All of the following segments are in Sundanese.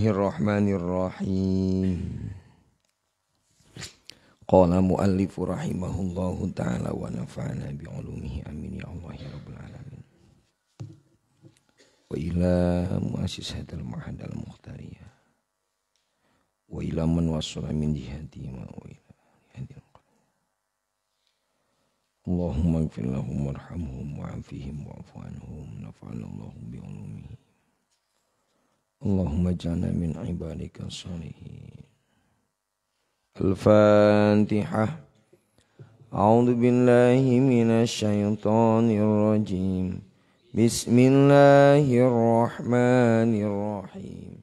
Bismillahirrahmanirrahim. Qala muallifu rahimahullahu ta'ala wa nafa'ana bi'ulumihi amin ya Allah ya rabbal alamin. Wa ila muassisatil ma'had al-mukhtariyah wa ila man wasala min jihati ma wa ila hadil Allahumma ighfir lahum warhamhum wa'afihim wa'fu anhum nafa'ana Allahu bi'ulumihi. Allahumma ja'alna min ibadika shalihin. Al-Fatihah. A'udzu billahi minasy syaithanir rajim. Bismillahirrahmanirrahim.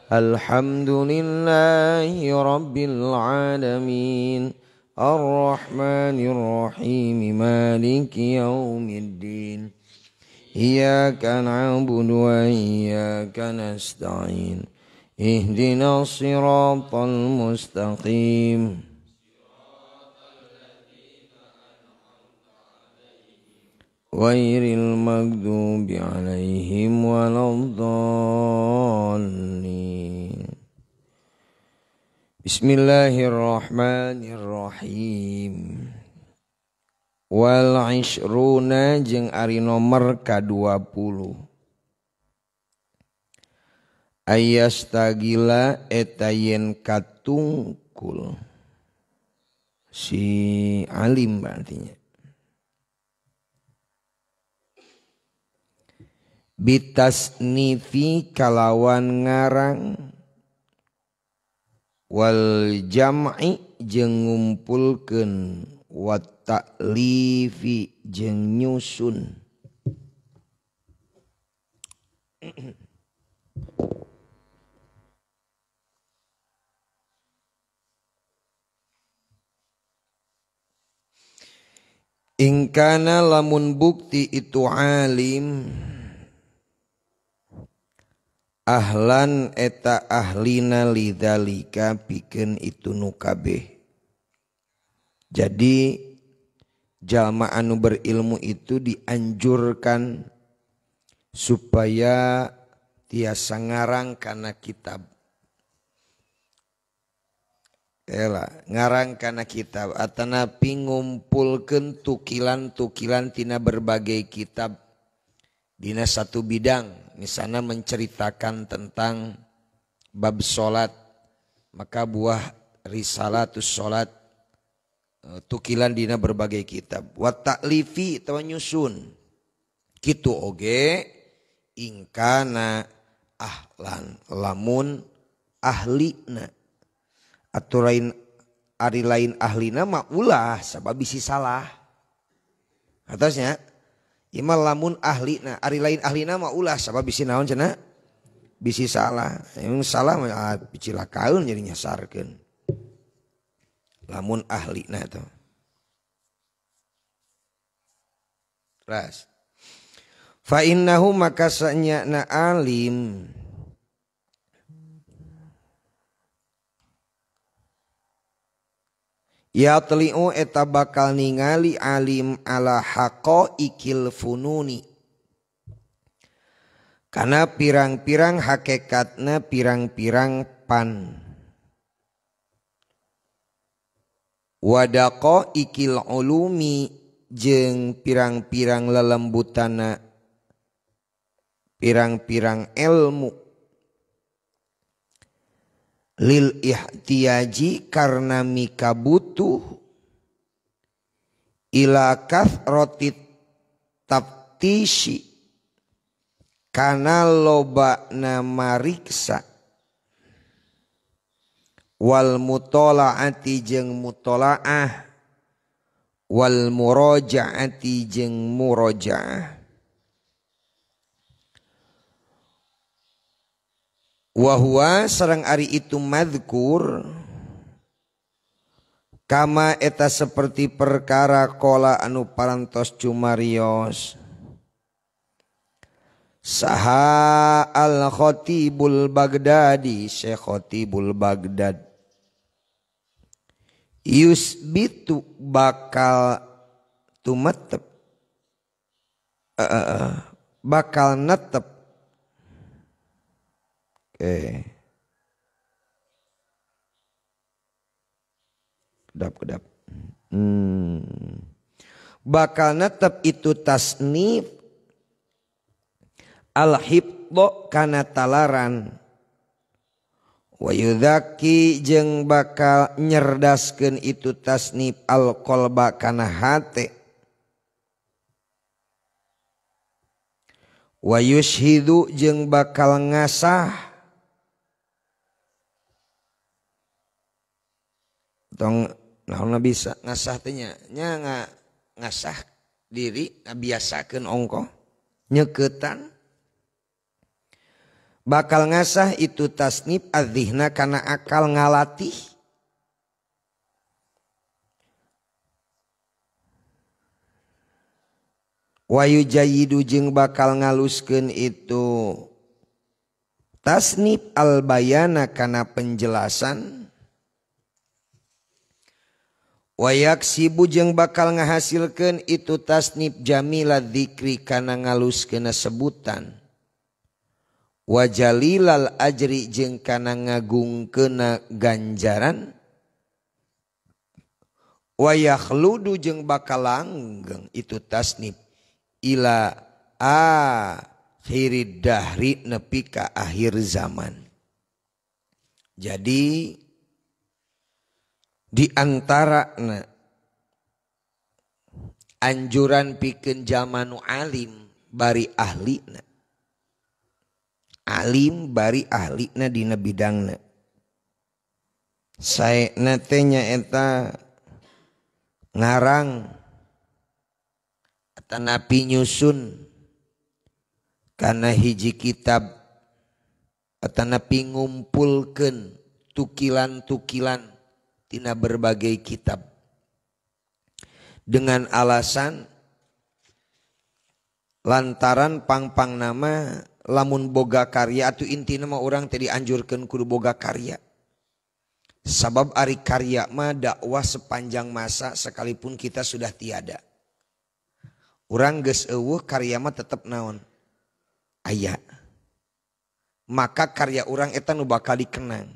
Alhamdulillahi rabbil alamin. Ar-Rahmanir Rahim. Maliki yaumiddin. Iyyaka na'budu wa iyyaka nasta'in. Ihdinas siratal mustaqim. Ghairil maghdubi 'alaihim waladdallin. Bismillahirrahmanirrahim. Wal ishruna jeung ari nomor ka-20. Ayastagila eta yen katungkul si alim artinya. Bitasnifi kalawan ngarang wal jam'i jeung ngumpulkeun wa ta'lifi jeung nyusun. Ingkana lamun bukti itu alim ahlan eta ahlina lidzalika pikeun itu nu kabeh. Jadi jalma anu berilmu itu dianjurkan supaya tiasa ngarang kana kitab. Ngarang kana kitab atanapi ngumpulkeun tukilan-tukilan tina berbagai kitab dina satu bidang. Misalnya menceritakan tentang bab salat, maka buah risalatus salat tukilan dina berbagai kitab. Wa ta'lifi tawa nyusun. Kitu oge ingkana ahlan lamun ahlina. Atau lain ari lain ahlina mah ulah sabab bisi salah. Atasnya imal lamun ahlina ari lain ahlina mah ulah sabab bisi naon cenah bisi salah. Yang salah mah cilakaeun jadi nyasarkeun. Lamun ahlina itu. Ras. Fa innahu maka sanyana alim ya teli'u eta bakal ningali alim ala haqaiqil fununi. Kana pirang-pirang hakikatna pirang-pirang pan. Wadaqaiqil ulumi jeung pirang-pirang lelembutana pirang-pirang ilmu. Lil ihtiyaji karena mika butuh ila kathrotit taftisi kana lobana mariksa wal mutolaati jeung mutolaah wal murojaati jeung murojaah. Wahwa sareng ari itu madzkur kama eta seperti perkara kola anu parantos cumarios saha al khatibul Baghdadi Syekh Khatibul Baghdad yusbitu bakal tumetep bakal netep kedap. Bakal netep itu tasnif al-hibdo kana talaran. Wa yudhaki jeung bakal nyerdaskeun itu tasnif al-qalba kana hate. Wa yushhidu jeung bakal ngasah tong naonna bisa ngasah teh nya ngasah diri ngabiasakeun ongko nyeuketan bakal ngasah itu tasnif adzihna kana akal ngalatih wa yujayidu jeung bakal ngaluskeun itu tasnif al bayana kana penjelasan wa yaksibu jeung bakal ngahasilkeun itu tasnif jamila dzikri kana ngaluskeun sebutan wa jalilal ajri jeung kana ngagungkeun ganjaran wa yakhludu jeung bakal langgeng itu tasnif ila akhirid dahri nepi ka akhir zaman. Jadi di antara anjuran pikeun jalma nu alim bari ahlina. Alim bari ahlina dina bidangna. Saena teh nyaeta ngarang atanapi nyusun kana hiji kitab atanapi ngumpulkeun tukilan-tukilan tina berbagai kitab dengan alasan lantaran pangpang nama lamun boga karya atau intina mah urang teh dianjurkeun kudu boga karya sabab ari karya mah dakwah sepanjang masa sekalipun kita sudah tiada urang geus eueuh karya mah tetep naon aya maka karya urang eta nu bakal dikenang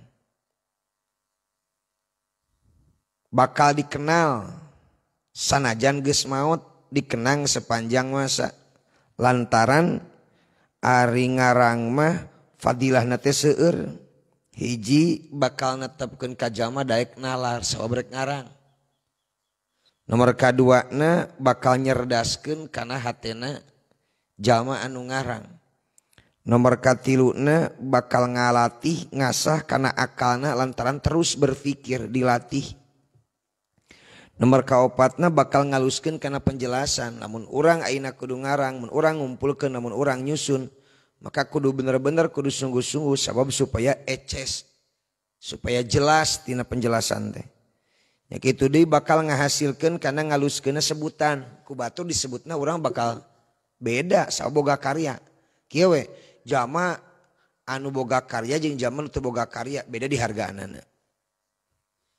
bakal dikenal sanajan geus maot dikenang sepanjang masa lantaran ari ngarang mah fadilahna teh seueur hiji bakal netepkeun ka jalma daek nalar saobrek ngarang nomor kaduana bakal nyerdaskeun kana hatena jalma anu ngarang nomor katiluna bakal ngalatih ngasah kana akalna lantaran terus berpikir dilatih. Nomor kaopatna bakal ngaluskeun kana penjelasan lamun urang ayeuna kudu ngarang mun urang ngumpulkeun lamun urang nyusun maka kudu bener-bener kudu sungguh-sungguh sabab supaya eces supaya jelas tina penjelasan teh nya kitu deui bakal ngahasilkeun kana ngaluskeunna sebutan ku batur disebutna urang bakal beda saboga karya kieu we jalma anu boga karya jeung jalma nu teu boga karya beda di hargaanana.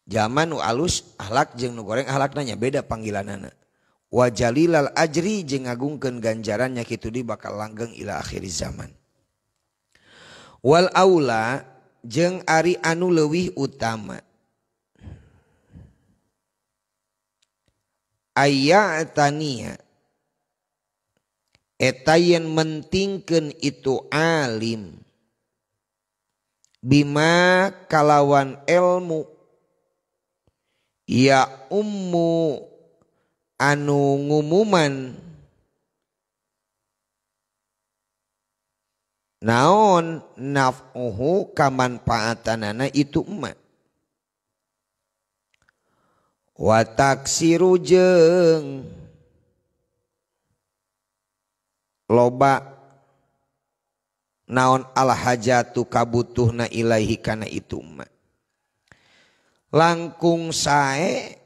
Jalma nu alus ahlak jeung nu goreng ahlakna nya beda panggilanana. Wa jalilal ajri jeung ngagungkeun ganjarannya kitu di bakal langgeng ila akhir zaman. Wal aula jeung ari anu leuwih utama. Ayatania eta yen mentingkeun itu alim bima kalawan ilmu ya ummu anu ngumuman naon naf'uhu kamanfaatanana itu emak wa taksiru jeung loba naon al hajatu kabutuhna ilaihi kana itu emak langkung sae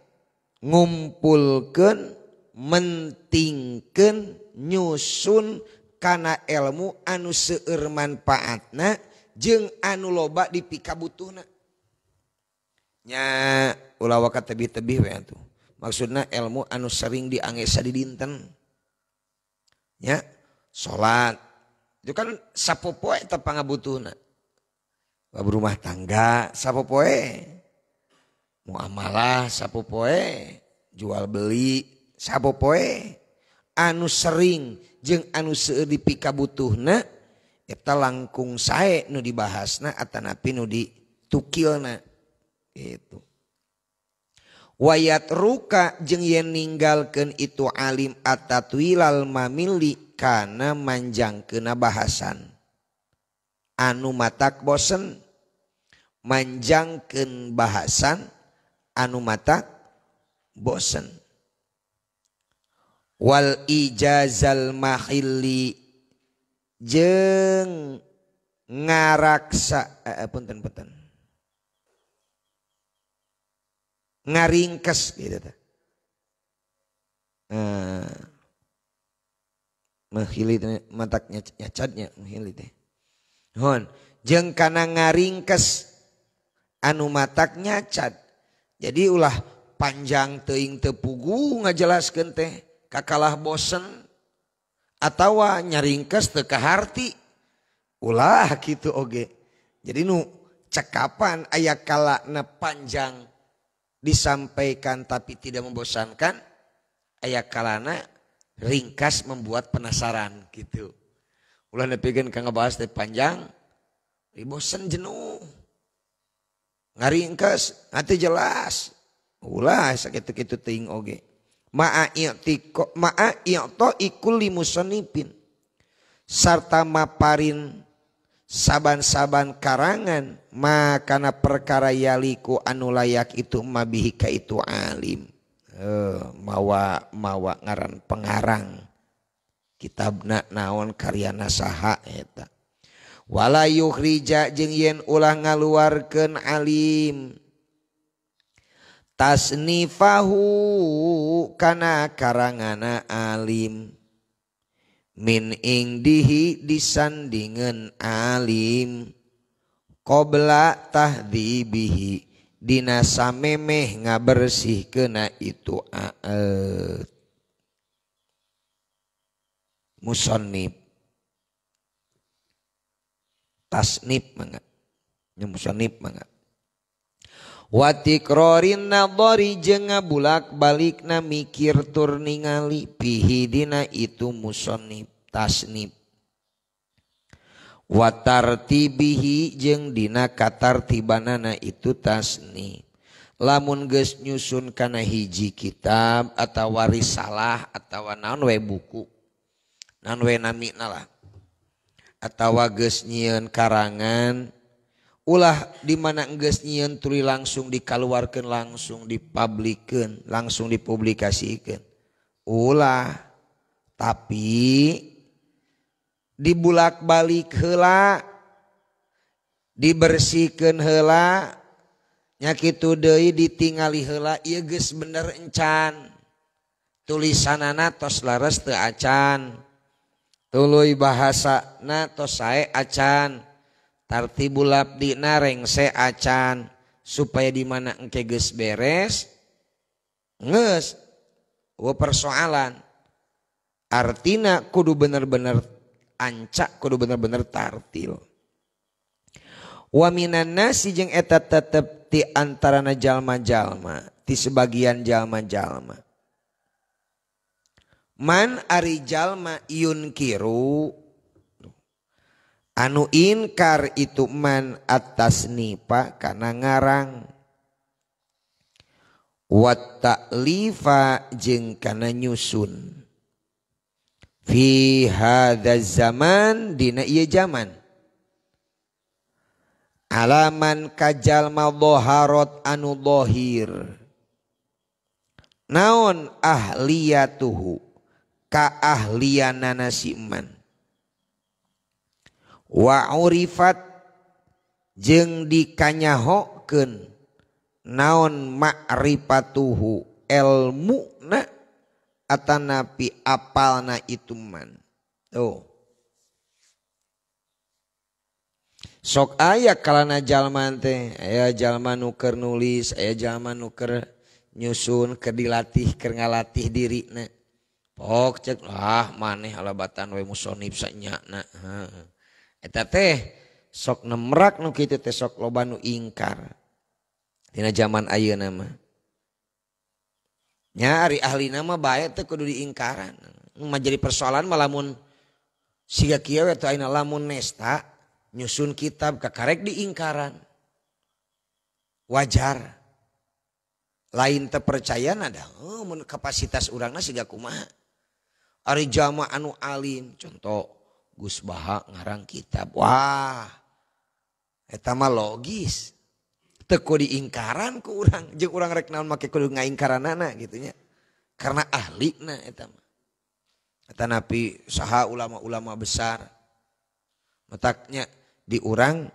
ngumpulkeun mentingkeun nyusun kana ilmu anu seueur manfaatna jeung anu loba dipikabutuhna nya ulah wakat tebih-tebih we atuh maksudna ilmu anu sering diangesa di dinten nya salat itu kan sapopoe teh pangabutuhna bab rumah tangga sapopoe muamalah sapopoe jual beli sapopoe anu sering jeung anu seueur dipikabutuhna eta langkung sae nu dibahasna atanapi nu ditukilna gitu. Wayat ruka jeung yen ninggalkeun itu alim atatwilal mamili kana manjangkeuna bahasan anu matak bosen manjangkeun bahasan anu matak bosen. Wal ijazal mahilli jeung ngaraksa punten ngaringkes gitu teh. Mahili mataknya nyacadnya mahili teh. Hon jeung kana ngaringkes anu matak nyacad. Jadi ulah panjang teuing teu pugu ngajelaskeun teh kakalah bosen atawa nyaringkes teu kaharti ulah kitu oge. Jadi nu cekapan aya kalana panjang disampaikan tapi tidak membosankan, aya kalana ringkas membuat penasaran gitu. Ulah nepikeun ka ngabahas teh panjang bosen jenuh. Ngaringkes atuh jelas. Ulah sakitu-kitu teuing oge. Ma'a i'to ikul limusannifin sarta maparin saban-saban karangan makana perkara yaliku anu layak itu mabihi ka itu alim. Mawa ngaran pengarang kitabna naon karyana saha eta. Wala yukhrija jeung yen ulah ngaluarkeun alim tasnifahu kana karangana alim min ingdihi disandingeun alim qabla tahdzibihi dina samemeh ngabersihkeuna itu musannif tasnif mangga musannif mangga wa tikrarin nadhari jeung ngabulak-balikna mikir tur ningali pihi dina itu musannif tasnif wa tartibihi jeung dina katartibanana itu tasnif. Lamun geus nyusun kana hiji kitab atawa risalah atawa naon we buku naon we namina lah atawa geus nyieun karangan ulah di mana geus nyieun tuluy langsung dikaluarkeun langsung dipublikeun langsung dipublikasikeun ulah tapi dibulak-balik heula dibersihkeun heula nya kitu deui ditingali heula ieu geus bener encan tulisanana tos laras teu acan tuluy bahasana tos sae acan tartibul abdina rengse acan supaya di mana engke geus beres geus persoalan artina kudu bener-bener ancak kudu bener-bener tartil. Wa minan nasi jeung eta tetep ti antarana jalma-jalma ti sebagian jalma-jalma man ari jalma yunkiru anu inkar itu man atas nipa kana ngarang wa ta'lifa jeung kana nyusun fi hadzal zaman dina ieu zaman alaman kajalma dhaharat anu dhahir naon ahliyatuhu ka ahliyanana si man wa urifat jeung dikanyahokeun naon ma'rifatuhu ilmuna atanapi apalna itu man. Tuh. Sok aya kalana jalma teh aya jalma nu keur nulis aya jalma nu keur nyusun keur dilatih keur ngalatih dirina. Pok cek maneh alabatan we musonib sanyana. Eta teh sok nemrak nu kitu teh sok loba nu ingkar. tina zaman ayeuna mah nya ari ahlina mah bae teh kudu diingkaran mah jadi persoalan mah lamun siga kieu eta ayeuna lamun nesta nyusun kitab kakarek diingkaran wajar lain teu percaya ada mun kapasitas urangna siga kumaha ari jama anu alim contoh Gus Baha ngarang kitab wah eta mah logis teu kudu diingkaran ku urang jeung urang rek naon make kudu ngaingkaranana gitu nya karena ahlina eta mah eta napi saha ulama-ulama besar mataknya di urang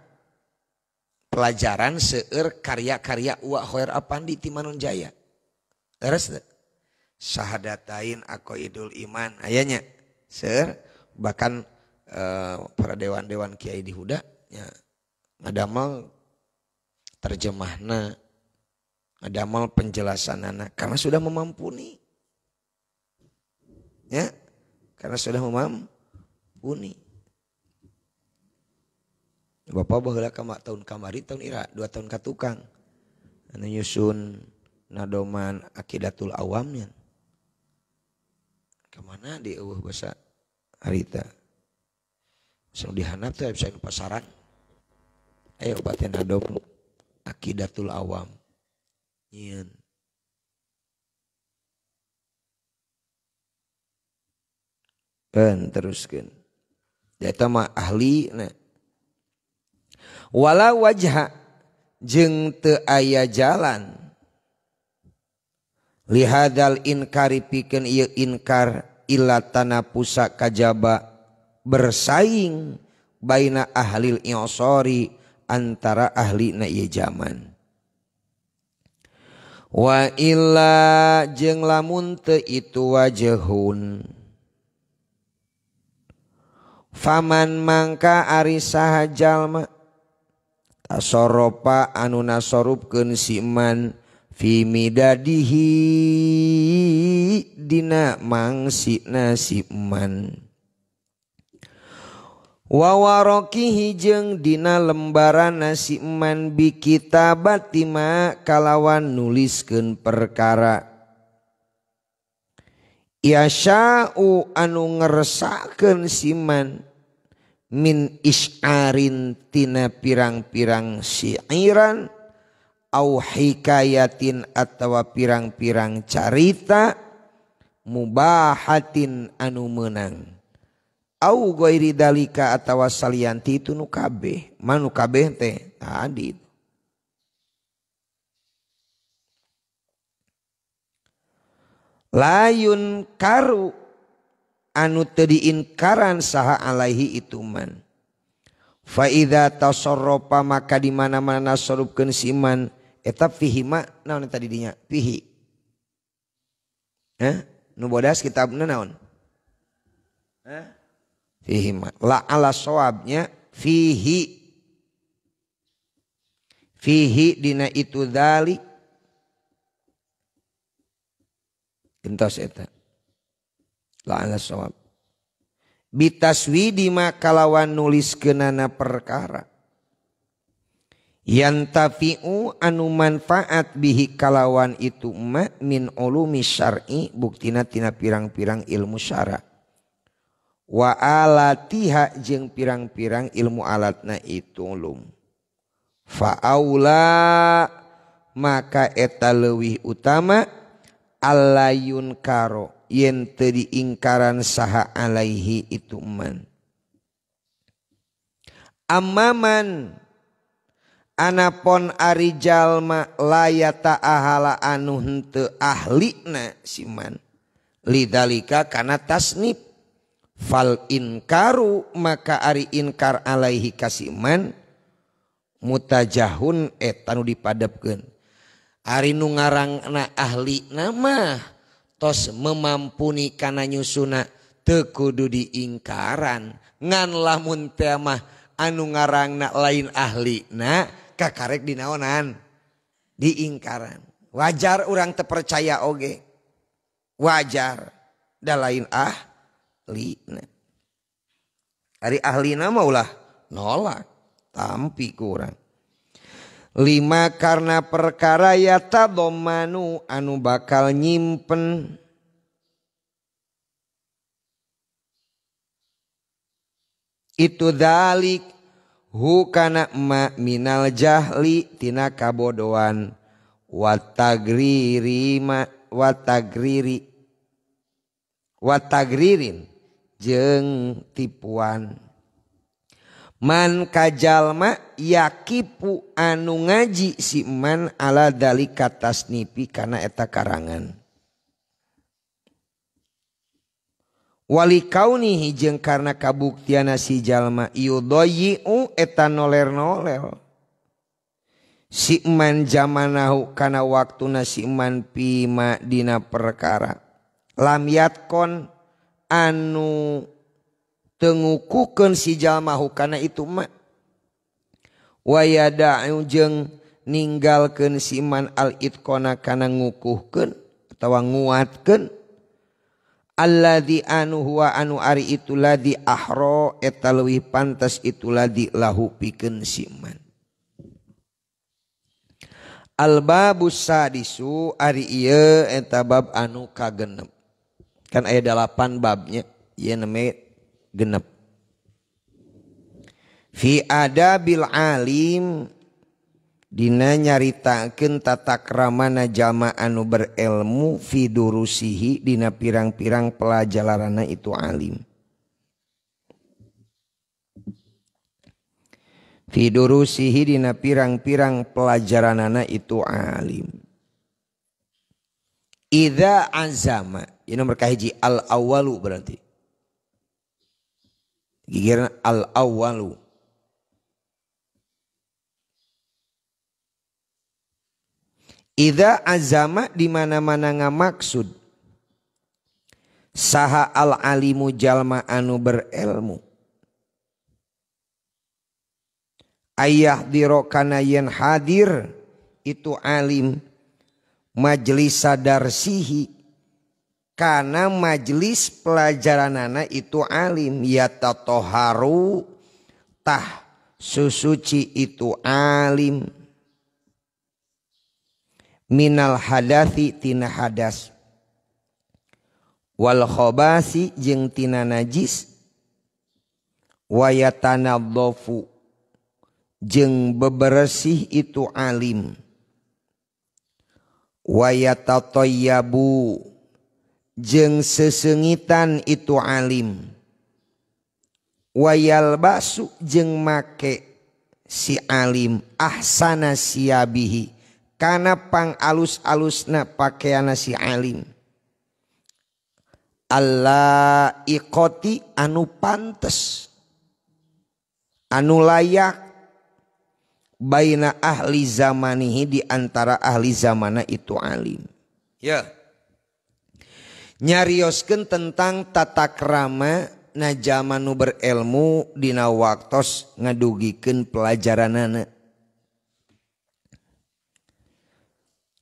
pelajaran seueur karya-karya Uwak Khoer Apandi ti Manunjaya leres teu Syahadatain Aqaidul Iman ayanya seueur bahkan para dewan-dewan kiai di Huda nya ngadamel terjemahna ngadamel penjelasanana karena sudah memampuni ya karena sudah memampuni Bapak baheula tahun kamari tahun ira 2 tahun ka tukang anu nyusun nadoman Aqidatul Awamnya kemana di eueuh basa harita langsung dihanap tuh bisa nu pasaran ayo batin nadom Aqidatul Awam nyeun kan teruskeun eta mah ahli na wala wajha jeung teu aya jalan lihadal inkari pikeun ieu inkar illa tanapusa kajaba bersaing baina ahlil i'sari antara ahli na ieu zaman wa illa jeung lamun teu itu wajhun faman mangka ari saha jalma tasoropa anu nasorupkeun si man fi midadihi dina mangsina si man wa warakihi jeung dina lembarana si man bi kitabati ma kalawan nuliskeun perkara yasya'u anu ngeresakeun si man min is'arin tina pirang-pirang syi'iran au hikayatin atawa pirang-pirang carita mubahatin anu meunang au ghairi dalika atawa salianti itu nu kabeh manu kabeh teh tadi layun karu anu teu diinkaran saha alaihi itu man fa idza tasarrafa maka di mana-mana nasarupkeun si man eta fihi ma naon tadi dinya fihi nu bodas kitabna naon fihi ma la ala shawabnya fihi dina itu dzalik gentos eta la ala shawab bitaswidi ma kalawan nuliskeunana perkara yantafi'u anu manfaat bihi kalawan itu ma min ulumi syar'i buktina tina pirang-pirang ilmu syara wa alatiha jeung pirang-pirang ilmu alatna itu ulum fa aula maka eta leuwih utama allayun karo yen teu diingkaran saha alaihi itu man ammaman anapun ari jalma layata ahala anu henteu ahlina si man lidzalika kana tasnif fal inkaru maka ari inkar alaihi kasiman mutajahun eta nu dipadepkeun ari nu ngarangna ahlina mah tos memampuni kana nyusuna teu kudu diingkaran ngan lamun teh mah anu ngarangna lain ahlina kakarek dinaonan diingkaran wajar urang teu percaya oge wajar da lain ahlina ari ahlina mah ulah nolak tampi ku urang Lima karena perkara yatadomanu anu bakal nyimpen itu dalik hu kana ma minal jahli tina kabodohan watagririn jeung tipuan. Man kajalma yakipu anu ngaji si man ala dalika tasnipi kana eta karangan. Wali kaunihi jeung karena kabuktiana si jalma yudoyi'u eta noler-noler. Si man jamanahu kana waktuna si man pima dina perkara. Lam yatkon anu tengukukeun si jalma hukana itu mah wayada'u jeung ninggalkeun si man al itqona kana ngukuhkeun atawa nguatkeun alladzi anu huwa anu ari itu ladzi ahra eta leuwih pantes itu ladzi lahu pikeun si man. Al babus sadisu ari ieu eta bab anu kagenep. Kan aya 8 babnya ieu neme genep. Fi adabil alim dina nyaritakeun tata kramana jalma anu berilmu fi durusihi dina pirang-pirang pelajaranna itu alim. Fi durusihi dina pirang-pirang pelajaranana itu alim. Idza azama ini nomor kahiji al awalu berarti. Gigiran al-awwalu. Idza azama di mana-mana ngamaksud saha al-alimu jalma anu berilmu. Ayah dirokana yen hadir itu alim majlis sadarsihi kana majlis pelajaranana itu alim yatatoharu tah susuci itu alim minal hadathi tina hadas wal khobasi jeung tina najis wayatanaddofu jeung bebersih itu alim wayatatoyabu jeung sesengitan itu alim wayal basu jeung make si alim ahsana siabihi kana pang alus-alusna pakaiana si alim alla iqoti anu pantes anu layak baina ahli zamanihi di antara ahli zamana itu alim. Ya. Nyarioskeun tentang tata krama na jalma nu berilmu dina waktos ngadugikeun pelajaranana.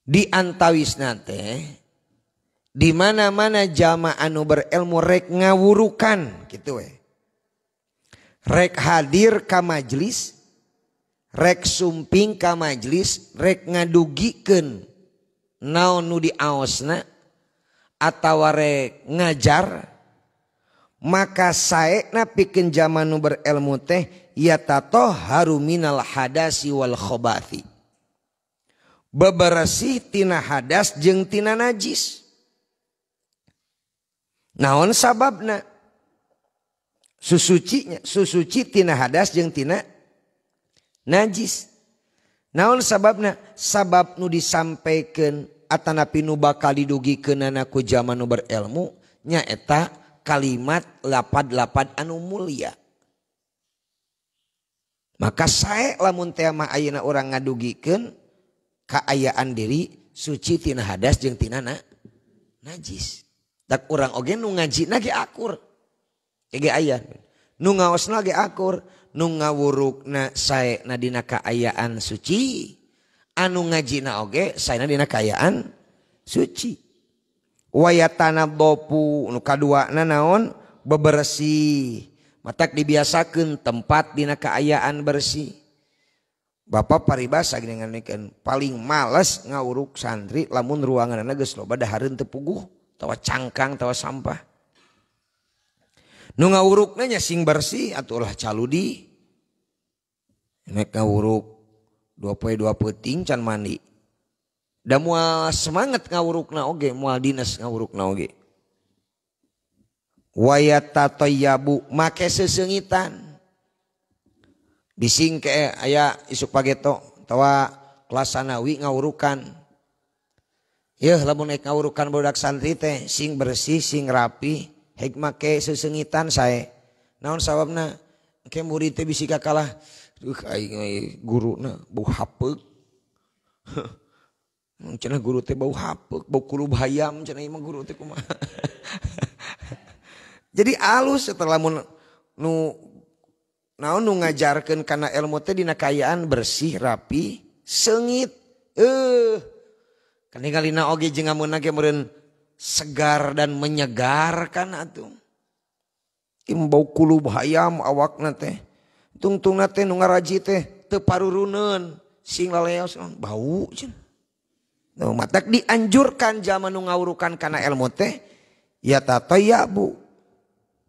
Di antawisna teh di mana-mana jalma anu berilmu rek ngawurukan kitu we. Rek hadir ka majlis, rek sumping ka majlis, rek ngadugikeun naon nu diaosna atawa rek ngajar, maka saekna pikeun jalma nu berilmu teh yatatoharu minal hadasi wal khobathi. Bebersih tina hadas jeung tina najis. Naon sababna? Susuci tina hadas jeung tina najis. Naon sababna? Sabab nu disampaikeun atanapi nu bakal didugikeunana ku jalma nu berilmu nyaeta kalimat lapad-lapad anu mulia. Maka sae lamun teh mah ayeuna urang ngadugikeun kaayaan diri suci tina hadas jeung tina najis. Tak urang oge nu ngajina ge akur. Ege aya. Nu ngaosna ge akur, nu ngawurukna saena dina kaayaan suci, anu ngajina oge saena dina kaayaan suci. Wayatanaddopu nu kaduana naon? Bebersih. Matak dibiasakeun tempat dina kaayaan bersih. Bapak paribasa gini nganikan paling males ngawuruk santri lamun ruanganna geus loba dahareun teu puguh tawa cangkang tawa sampah. Nu ngawurukna nya sing bersih atuh ulah caludi. Nek ngawuruk 2 poe 2 peuting can mandi. Da moal semangat ngawurukna oge moal dinas ngawurukna oge. Wayatatoyabu make seseungitan. Bising ke aya isuk pageto tawa kelas sanawi ngawurukan. Yeuh lamun ek ngawurukan budak santri teh sing bersih sing rapi hek make seseungitan sae. Naon sababna? Engke murid teh bisi kakalah aing guruna bau hapeuk. Cenah guru teh bau hapeuk, bau kulub hayam cenah ieu mah guru teh kumaha. Jadi alus setelah nu naon nu ngajarkeun kana ilmu teh dina kayaan bersih rapi seungit kaningalina oge jeung amunna ge meureun segar dan menyegarkan atuh imbau kulub hayam awakna teh tungtungna teh nu ngaraji teh teu paruruneun sing laleos bau cenah nu matak dianjurkan zaman nu ngawurukan kana ilmu teh ya tatayabu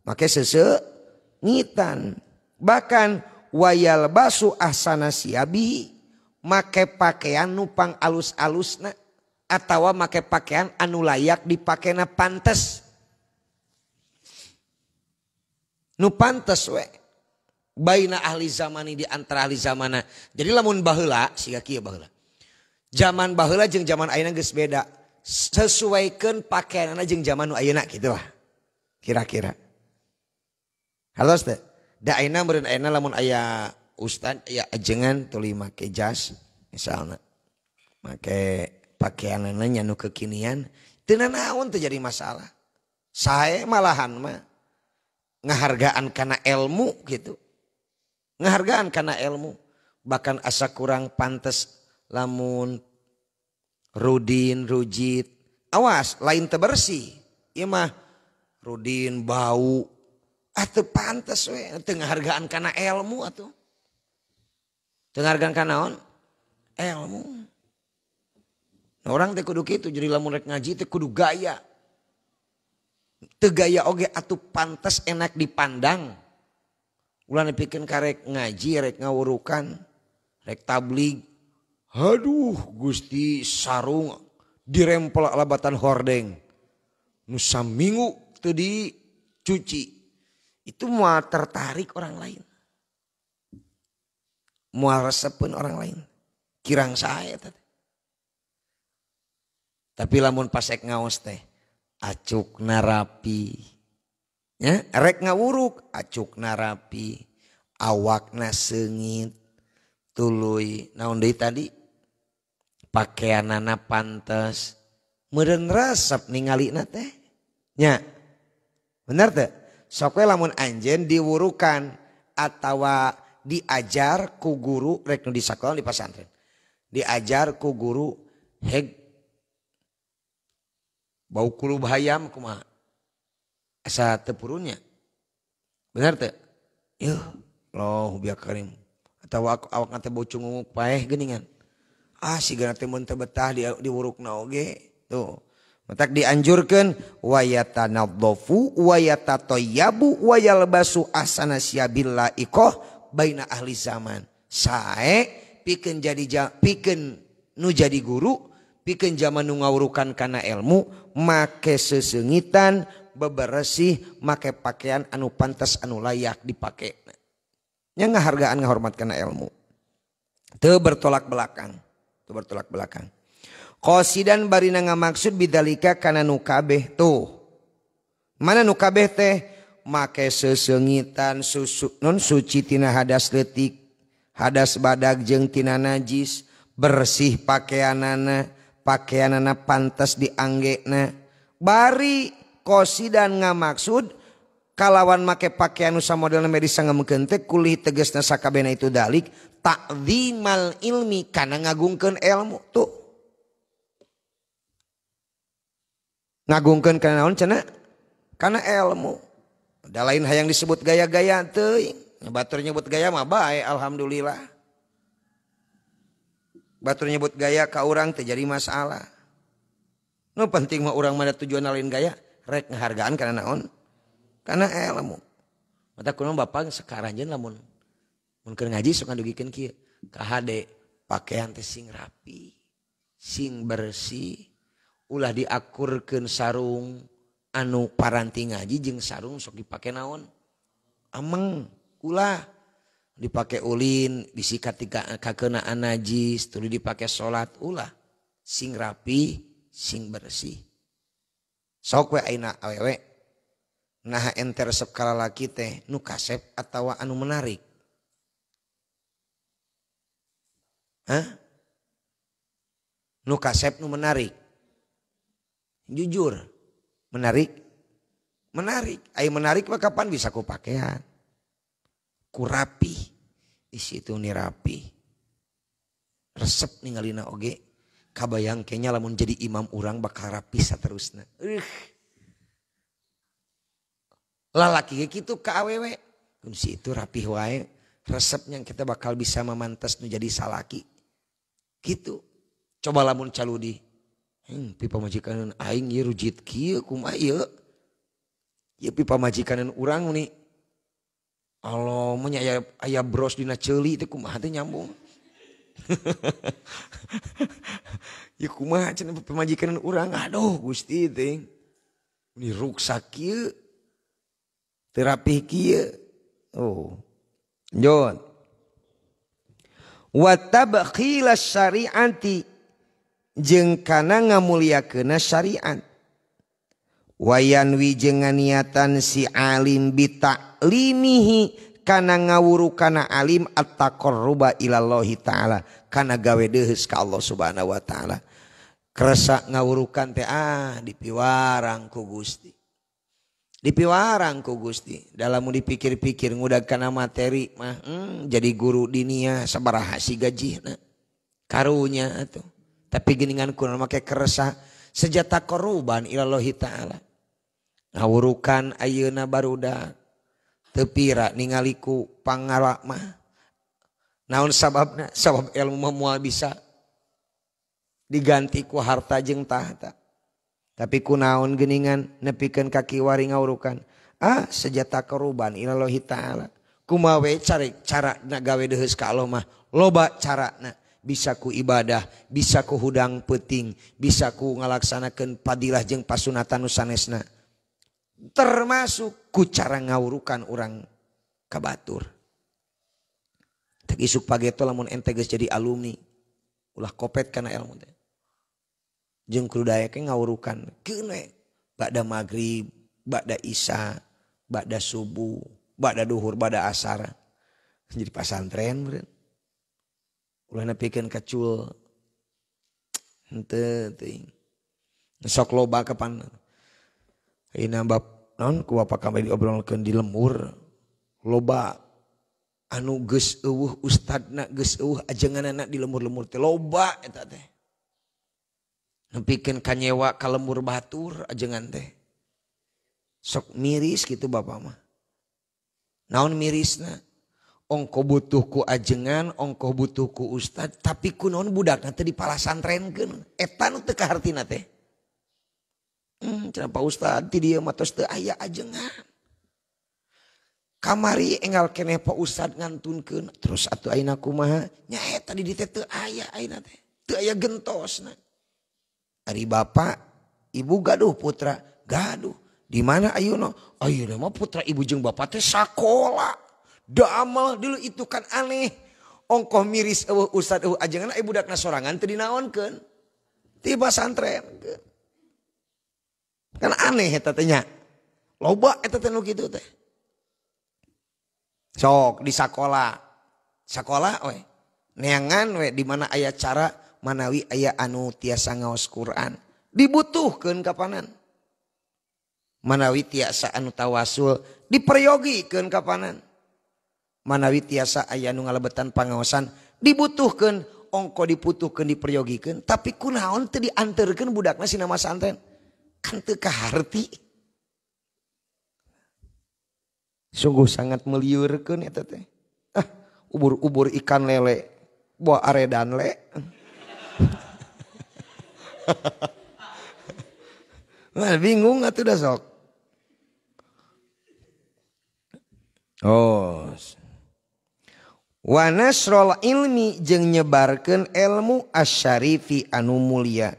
make seseungitan. Bahkan wayal basu ahsana siabi make pakaian nupang alus-alusna atawa make pakaian anu layak dipakena pantes. Nu pantes we. Baina ahli zamani di antara ahli zamana. Jadi lamun baheula siga kieu baheula. Zaman baheula jeung zaman ayeuna geus beda. Sesuaikeun pakaianna jeung zaman nu ayeuna kitu lah. Kira-kira. Halus teh. Da ayeuna meureun ayeuna lamun aya ustad aya ajengan tuluy make jas misalna. Make pakaianna nya nu kekinian teu naon teu jadi masalah. Sae malahan mah ngahargaan kana ilmu gitu. Ngahargaan kana ilmu. Bahkan asa kurang pantes lamun rudin rujit. Awas lain teu bersih. Ieu mah rudin bau atuh pantes we teu ngahargaan kana ilmu atuh. Teu ngahargaan kana naon? Ilmu. Nah, orang teh kudu kitu jadi lamun rek ngaji teh kudu gaya. Teu gaya oge atuh pantes enak dipandang. Ulah nepikeun karek ngaji rek ngawurukan, rek tablig. Aduh Gusti sarung dirempel labatan hordeng. Nu saminggu teu dicuci. Itu mual tertarik orang lain. Mual resepeun orang lain. Kirang sae teh. Tapi lamun pas ek ngaos teh acukna rapi. Ya, rek ngawuruk acukna rapi. Awakna seungit. Tuluy naon deui tadi? Pakaianana pantes. Meureun resep ningalina teh. Nya. Bener teh? Sok we lamun anjeun diwurukan atawa diajar ku guru rek nu di sakola di pasantren. Diajar ku guru heg bau kulub hayam kumaha? Asa teu purunnya. Bener teu? Yuh, Allahu biya karim. Atawa awakna teh bau cungunguk paeh geuningan. Ah sigana teh mun teu betah diwurukna oge. Tuh. Matak dianjurkan wayatanadzafu wayatatoyabu wayalbasu ahsana siabil laikoh baina ahli zaman. Sae pikeun nu jadi guru, pikeun zaman nu ngawurukan kana ilmu, make seseungitan, beberesih, make pakaian anu pantas anu layak dipake. Nya ngahargaan ngahormat kana ilmu. Teu bertolak belakang. Teu bertolak belakang. Qasidan barina ngamaksud bidalika kana nu kabeh tuh. Mana nu kabeh teh make seseungitan suci tina hadas leutik, hadas badag jeung tina najis, bersih pakaianana pantes dianggena. Bari qasidan ngamaksud kalawan make pakaian nu samodelna medis sangamukeun teh kulih tegasna sakabehna itu dalik ta'zimal ilmi kana ngagungkeun ilmu tuh. Ngagungkeun kana naon cenah? Kana ilmu. Da lain hayang disebut gaya-gaya teuing. Batur nyebut gaya mah bae alhamdulillah. Batur nyebut gaya ka urang teh jadi masalah. Nu penting mah urang mah tujuan lain gaya, rek ngahargaan karena naon? Karena ilmu. Mata kunaon bapak sekarang jeung lamun keur ngaji sok ngandugikeun kieu. Ka hade pakaian teh sing rapi, sing bersih, ulah diakurkeun sarung anu paranti ngaji jeung sarung sok dipake naon? Ameng, ulah dipake ulin, disikat kakeunaan najis, tuluy dipake salat, ulah sing rapi, sing bersih. Sok we ayeuna awewe nah ente resep ka lalaki teh nu kasep atawa anu menarik? Hah? Nu kasep nu menarik? Jujur, menarik? Menarik. Ai menarik mah kapan bisa ku pakaian? Ku rapi. Di situ nih rapi. Resep ningalina oge. Kabayang kayaknya lamun jadi imam urang bakal rapi saterusna. Lalaki gitu ka awewe. Kun si itu rapi wae. Resepnya kita bakal bisa memantas nu jadi salaki. Gitu. Coba lamun caludi. Pipa majikanan aing ieu rujit kieu kumaha ieu? Ya pipa majikanan urang nih. Allah mah aya bros dina ceuli teh kumaha teh nyambung. Ya kumaha cenah pipa majikanan urang, aduh Gusti teh. Ini ruksak kieu. Terapi kieu. Oh. Njon. Wa tabkhilas syariati jeung kana ngamuliakeunna syariat. Wayanwi jeung niatan si alim bitaklimihi kana ngawurukana alim at-taqarruba ilallahi taala kana gawe deus ka Allah Subhanahu wa taala. Kerasa ngawurukan teh dipiwarang ku Gusti. Dipiwarang ku Gusti. Dalam dipikir-pikir ngudag kana materi mah jadi guru dinia sabaraha si gajihna. Karunya atuh. Tapi geningan kunaon make kerasa sejata koruban ilallahi taala. Ngawurukan ayeuna barudak teu pira ningali ku pangalak mah. Naon sababna? Sabab ilmu mah moal bisa diganti ku harta jeung tahta. Tapi kunaon geningan nepikeun kaki wari ngawurukan. Sejata koruban ilallahi taala. Kumaha we carana gawe deus ka Allah mah loba carana. Bisa ku ibadah, bisa ku hudang peuting, bisa ku ngalaksanakeun padilah jeung pasunatan nu sanesna. Termasuk ku cara ngawurukan urang ka batur. Teu isuk pageto lamun ente geus jadi alumni, ulah kopet kana ilmu teh. Jeung kudu daek ngawurukan keun we ba'da magrib, ba'da isya, ba'da subuh, ba'da duhur, ba'da asar. Jadi pasantren meureun. Ulah nepikeun kacul. Henteu teuing. Sok loba kapan. Ayeuna bab naon ku bapa kami diobrolkeun di lembur. Loba anu geus eueuh ustadna, geus eueuh ajenganna di lembur-lembur teh loba eta teh. Nepikeun kanyewa ka lembur batur ajengan teh. Sok miris gitu bapa mah. Naon mirisna? Ongko butuh ku ajengan, ongko butuh ku ustad, tapi kunaon budakna teh dipalasantrenkeun. Eta nu teu kahartina teh. Cenah Pak Ustad ti dieu mah tos teu aya ajengan. Kamari enggal keneh Pak Ustad ngantunkeun, terus atuh ayeuna kumaha? Nya eta di dieu teu aya ayeuna teh. Teu aya gentosna. Ari bapak, ibu gaduh putra, gaduh. Di mana ayeuna? Ayeuna mah putra ibu jeung bapak teh sakola. Damal dulu itu kan aneh. Ongkoh miris ustad ajengan ai budakna sorangan teu dinaonkeun. Tiba santren. Kan aneh eta teh nya. Loba eta teh nu kitu teh. Sok di sakola. Sakola we. Neangan we di mana aya cara manawi aya anu tiasa ngaos Quran. Dibutuhkeun kapanan. Manawi tiasa anu tawasul diperyogikeun kapanan. Manawi tiasa aya nu ngalebetan pangaosan dibutuhkeun, ongko diputuhkeun diperyogikeun, tapi kunaon teu dianterkeun budakna sina masantren kan teu kaharti. Sungguh sangat meliurkeun eta teh. Ubur-ubur ikan lele buah aredan le. Nah, bingung atuh dah sok. Oh. Wa nasrul ilmi jeung nyebarkeun ilmu asyarifi anu mulia.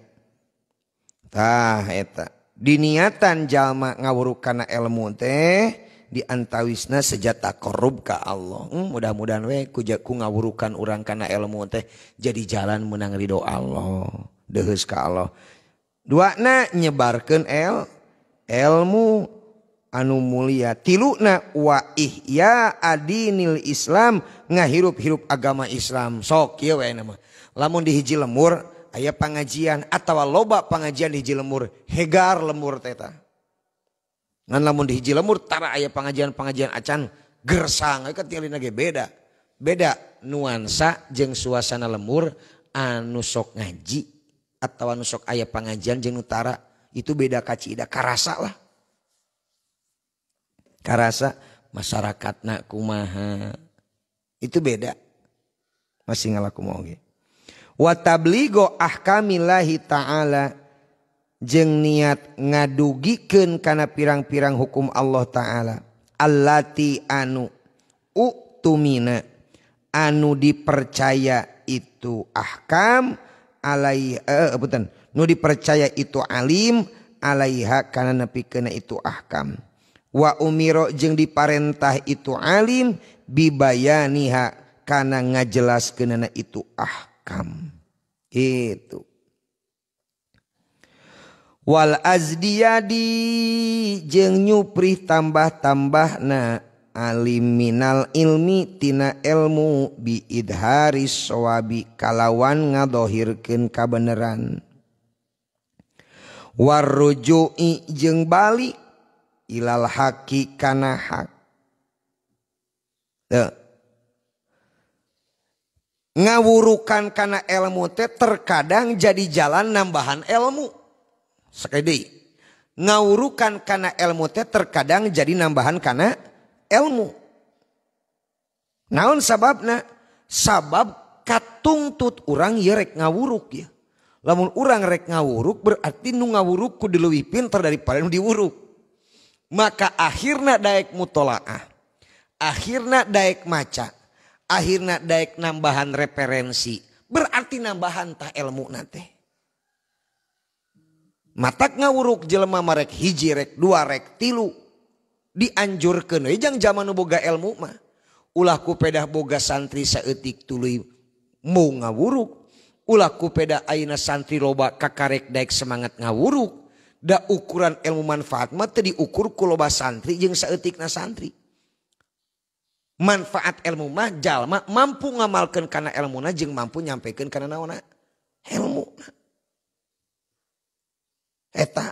Tah eta. Diniatan jalma ngawuruk kana ilmu teh diantawisna sejata korub ka Allah. Mudah-mudahan we ku ngawurukan urang kana ilmu teh jadi jalan menang ridho Allah. Deus ka Allah. Duana nyebarkeun ilmu anu mulia. Tiluna wa ihya adinil Islam ngahirup-hirup agama Islam. Sok kieu we nama. Lamun di hiji lemur aya pangajian atawa loba pangajian di hiji lemur, hegar lemur teh tah. Ngan lamun di hiji lemur tara aya pangajian-pangajian acan gersang ka tinggalina ge beda. Beda nuansa jeung suasana lemur anu sok ngaji atawa anu sok aya pangajian jeung utara itu beda kacida karasa lah. Karasa masyarakatna kumaha itu beda. Masih ngalaku mau ge. Wa tabligo ahkamillahi ta'ala jeung niat ngadugikeun kana pirang-pirang hukum Allah Ta'ala allati anu uktumina anu dipercaya itu ahkam nu dipercaya itu alim alaiha kana nepikeun itu ahkam wa umiro jeung diparentah itu alim bibayaniha kana ngajelaskeunana itu ahkam itu. Wal azdiyadi jeung nyuprih tambah-tambahna alim minal ilmi tina ilmu bi idharis sawabi kalawan ngadohirkeun kabeneran. Warruju'i jeung bali ilal haqi kana hak. Ngawurukan kana ilmu teh terkadang jadi jalan nambahan ilmu. Sekali ngawurukan kana ilmu teh terkadang jadi nambahan kana ilmu. Naon sababna? Sabab katungtut urang ye rek ngawuruk ya. Lamun urang rek ngawuruk berarti nu ngawuruk kudu leuwih pinter daripada nu diwuruk. Maka akhirna daek mutolaah. Akhirna daek maca. Akhirna daek nambahan referensi. Berarti nambahan tah ilmu nate. Matak ngawuruk jelema marek hiji rek dua rek tilu dianjurkeun we jang zaman nu boga ilmu mah ulah ku pedah boga santri saeutik tuluy mau ngawuruk ulah ku pedah ayeuna santri loba kakarek daek semangat ngawuruk da ukuran ilmu manfaat mah teu diukur ku loba santri jeung saeutikna santri. Manfaat ilmu mah jalma mampu ngamalkeun kana ilmuna jeung mampu nyampekeun kana naonna ilmu. Eta.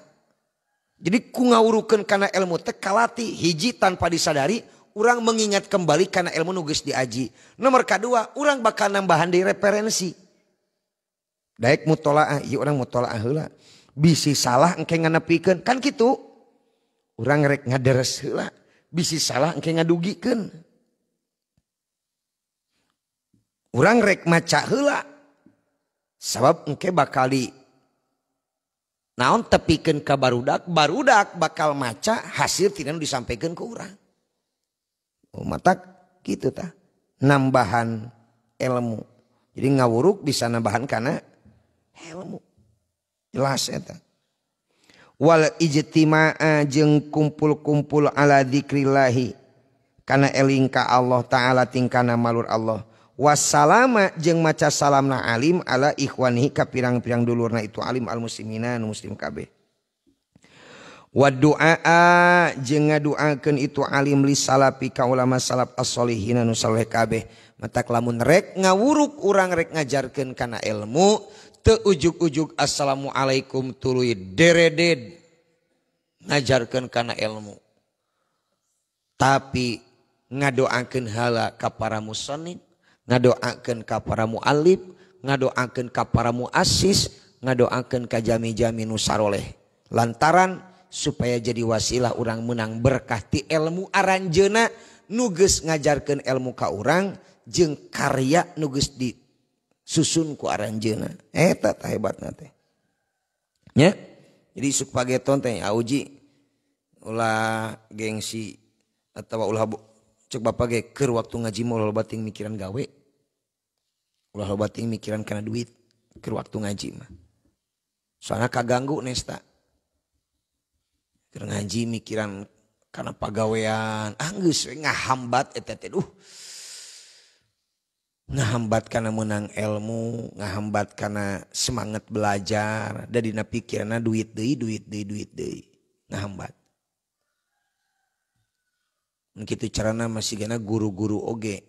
Jadi ku ngawurukeun kana ilmu teh kalati hiji tanpa disadari urang mengingat kembali kana ilmu nu geus diaji. Nomor kadua urang bakal nambahan di referensi. Daek mutolaah, ieu urang mutolaah heula. Bisi salah engke nganepikeun kan kitu. Urang rek ngaderes heula, bisi salah engke ngadugikeun. Urang rek maca heula. Sabab engke bakal naon tepikeun ka barudak bakal maca hasil tina nu disampaikan ke urang. Oh matak kitu tah nambahan ilmu. Jadi ngawuruk bisa nambahan kana ilmu. Jelas eta. Wal ijtima'a jeung kumpul-kumpul ala dzikrillahi kana eling ka Allah taala tingkana malur Allah. Wassalama jeung maca salamna alim ala ikhwanihi ka pirang-pirang dulurna itu alim al muslimina nu muslim kabeh. Wa du'a jeung ngaduakeun itu alim li salafi ka ulama salaf as-sholihin nu saleh kabeh. Matak lamun rek ngawuruk urang rek ngajarkeun kana ilmu teu ujug-ujug assalamualaikum tuluy dereded ngajarkeun kana ilmu. Tapi ngadoakeun heula ka para musannif, ngadoakeun ka para muallif, ngadoakeun ka para muassis, ngadoakeun ka jami-jami nu saroleh. Lantaran supaya jadi wasilah urang menang berkah ti ilmu aranjeuna nu geus ngajarkeun ilmu ka urang jeung karya nu geus susun ku aranjeuna. Eta tah hebatna teh. Nya. Jadi suk pageton teh auji ulah gengsi atawa ulah cek bapak ge keur waktu ngaji mah ulah bating mikiran gawe. Ulah bating mikiran kana duit keur waktu ngaji mah. Soalnya kaganggu nesta. Keur ngaji mikiran kana pagawean, geus we ngahambat eta teh ngahambat kana menang ilmu, ngahambat kana semangat belajar, da dina pikiranna duit deui, ngahambat. Kitu carana masih gana guru-guru oge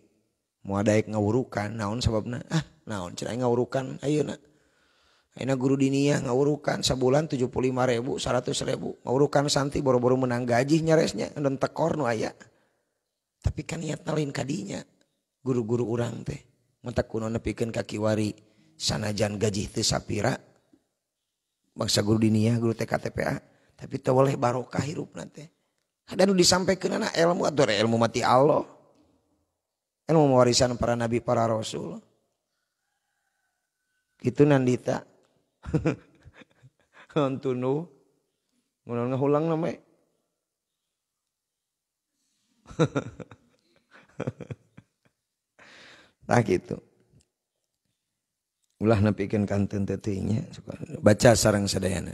moal daek ngawurukan naon sababna? Naon cenah ngawurukan ayeuna. Ayeuna guru diniyah ngawurukan sabulan 75.000, 100.000, ngawurukan santi boro-boro menang gaji nyaresnya endon tekor nu aya. Tapi kan niatna lain kadinya. Guru-guru urang teh mentak kuno nepikeun ka kiwari sanajan gaji teu sapira. Bangsa guru diniyah, guru TK-TPA, tapi teu boleh barokah hirupna teh. Dan disampaikan ilmu atau ilmu mati Allah. Ilmu warisan para nabi para rasul. Gitu nandita. Antunu. Ngunang ngahulang namanya. Nah gitu. Ulah nepikeun kanteun teu teuing nya. Baca sareng sadayana.